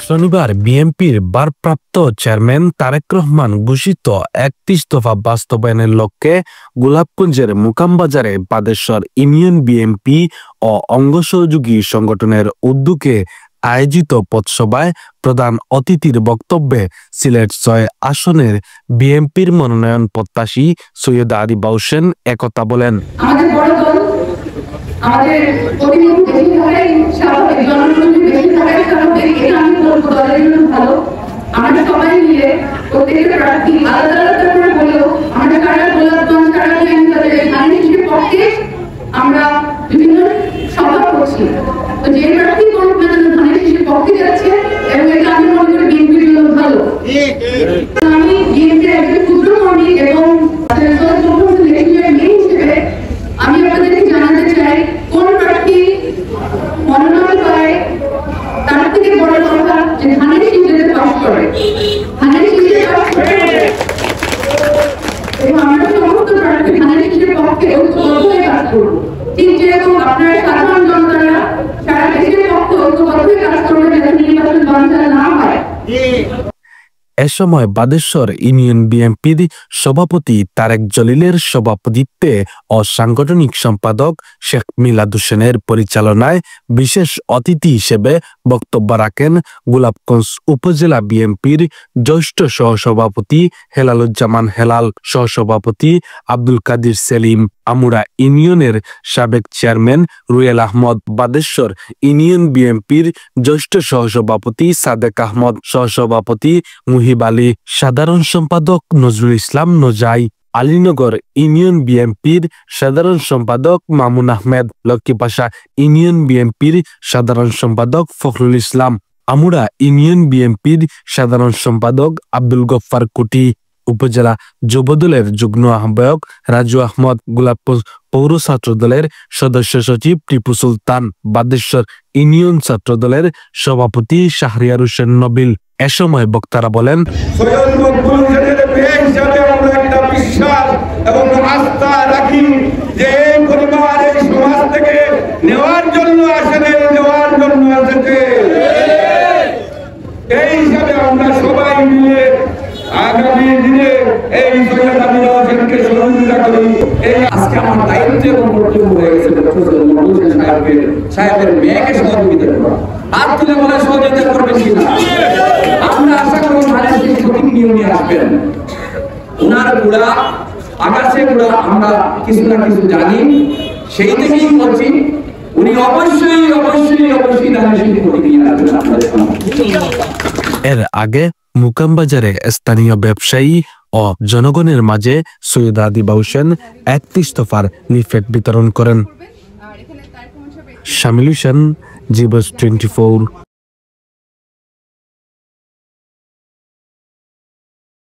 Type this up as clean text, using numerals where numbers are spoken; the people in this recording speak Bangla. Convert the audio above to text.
শনিবার বিএনপির ভারপ্রাপ্ত চেয়ারম্যান তারেক রহমান ঘোষিত ৩১ দফা বাস্তবায়নের লক্ষ্যে গোলাপগঞ্জের মুকামবাজারে বাদেশ্বর ইউনিয়ন বিএনপি ও অঙ্গ সহযোগী সংগঠনের উদ্যোগে আয়োজিত পথসভায় প্রধান অতিথির বক্তব্যে সিলেট-৬ আসনের বিএনপির মনোনয়ন প্রত্যাশী সৈয়দা আরিফা হোসেন একথা বলেন। আমাদের বড় দল, আমাদের প্রতিনিধি বেশি থাকাই স্বাভাবিক, জনপ্রতিনিধি বেশি থাকাই স্বাভাবিক। এটা আমি বলবো দলের জন্য ভালো। আমরা সবাই মিলে প্রত্যেকটা প্রার্থী আলাদা আলাদা করে বললেও আমরা কারা গোলাপগঞ্জ, কারা বিএনপি ধানের শীষের পক্ষে আমরা বিভিন্ন সভা করছি। তো যে প্রার্থী কোনো ধানের শীষের পক্ষে যাচ্ছে এবং এটা আমি মনে করি বিএনপির জন্য ভালো। আমি বিএনপির একজন ক্ষুদ্র কর্মী এবং আমি আপনাদেরকে জানাতে চাই, কোন প্রার্থী মনোনয়ন পায় তার থেকে বড় কথা যে ধানের শীষে পাস করে, ধানের শীষে পাস করে এবং আমরা সমস্ত প্রার্থী ধানের শীষের পক্ষে ঐক্যবদ্ধ হয়ে কাজ করব। ঠিক যেরকম আপনারা সাধারণ জনতারা সারা দেশের পক্ষে ঐক্যবদ্ধ হয়ে কাজ করবে যাতে নির্বাচন বানচাল না হয়। এ সময় বাদেশ্বর ইউনিয়ন বিএনপির সভাপতি তারেক জলিলের সভাপতিত্বে ও সাংগঠনিক সম্পাদক শেখ মিলাদ হোসেনের পরিচালনায় বিশেষ অতিথি হিসেবে বক্তব্য রাখেন গোলাপগঞ্জ উপজেলা বিএনপির জ্যেষ্ঠ সহসভাপতি হেলালুজ্জামান হেলাল, সহসভাপতি আব্দুল কাদির সেলিম, আমুরা ইউনিয়নের সাবেক চেয়ারম্যান রুয়েল আহমদ, বাদেশ্বর ইউনিয়ন বিএনপির জ্যেষ্ঠ সহসভাপতি সাদেক আহমদ, সহসভাপতি মুহিব আলী, সাধারণ সম্পাদক নজরুল ইসলাম নজাই, আলীনগর ইউনিয়ন বিএনপির সাধারণ সম্পাদক মামুন আহমেদ, লক্ষ্মীপাশা ইউনিয়ন বিএনপির সাধারণ সম্পাদক ফখরুল ইসলাম, আমুরা ইউনিয়ন বিএনপির সাধারণ সম্পাদক আব্দুল গফফার কুটি, উপজেলা যুবদলের যুগ্ম আহ্বায়ক রাজু আহমদ, গোলাপগঞ্জ পৌর ছাত্র দলের সদস্য সচিব টিপু সুলতান, বাদেশ্বর ইউনিয়ন ছাত্র দলের সভাপতি শাহরিয়ার হোসেন নবিল। এ সময় বক্তারা বলেন, বিশ্বাস এবং আস্থা রাখি যে পরিবার এই সমাজ থেকে নেওয়ার জন্য আসেন, নেওয়ার জন্য আসে। এই হিসাবে আমরা সবাই মিলে আগামী দিনে এই সৈয়দ আরিফা হোসেনকে সহযোগিতা করি। এই আজকে আমার দায়িত্ব এবং কর্তব্য হয়ে গেছে সাহেবের মেয়েকে সহযোগিতা করা। আর তুলে বলে সহযোগিতা করবেন কিনা? আমরা আশা করব ধানের শীষ সঠিক নিয়ম নিয়ে আসবেন। ওনার গুড়া আকাশে গুড়া আমরা কিছু না কিছু জানি, সেই থেকেই বলছি উনি অবশ্যই অবশ্যই অবশ্যই ধানের শীষ সঠিক নিয়ে আসবেন। এর আগে মুকামবাজারে স্থানীয় ব্যবসায়ী ও জনগণের মাঝে সৈয়দা আরিফা হোসেন ৩১ দফার লিফলেট বিতরণ করেন। শামিল হোসেন, জীবস 24।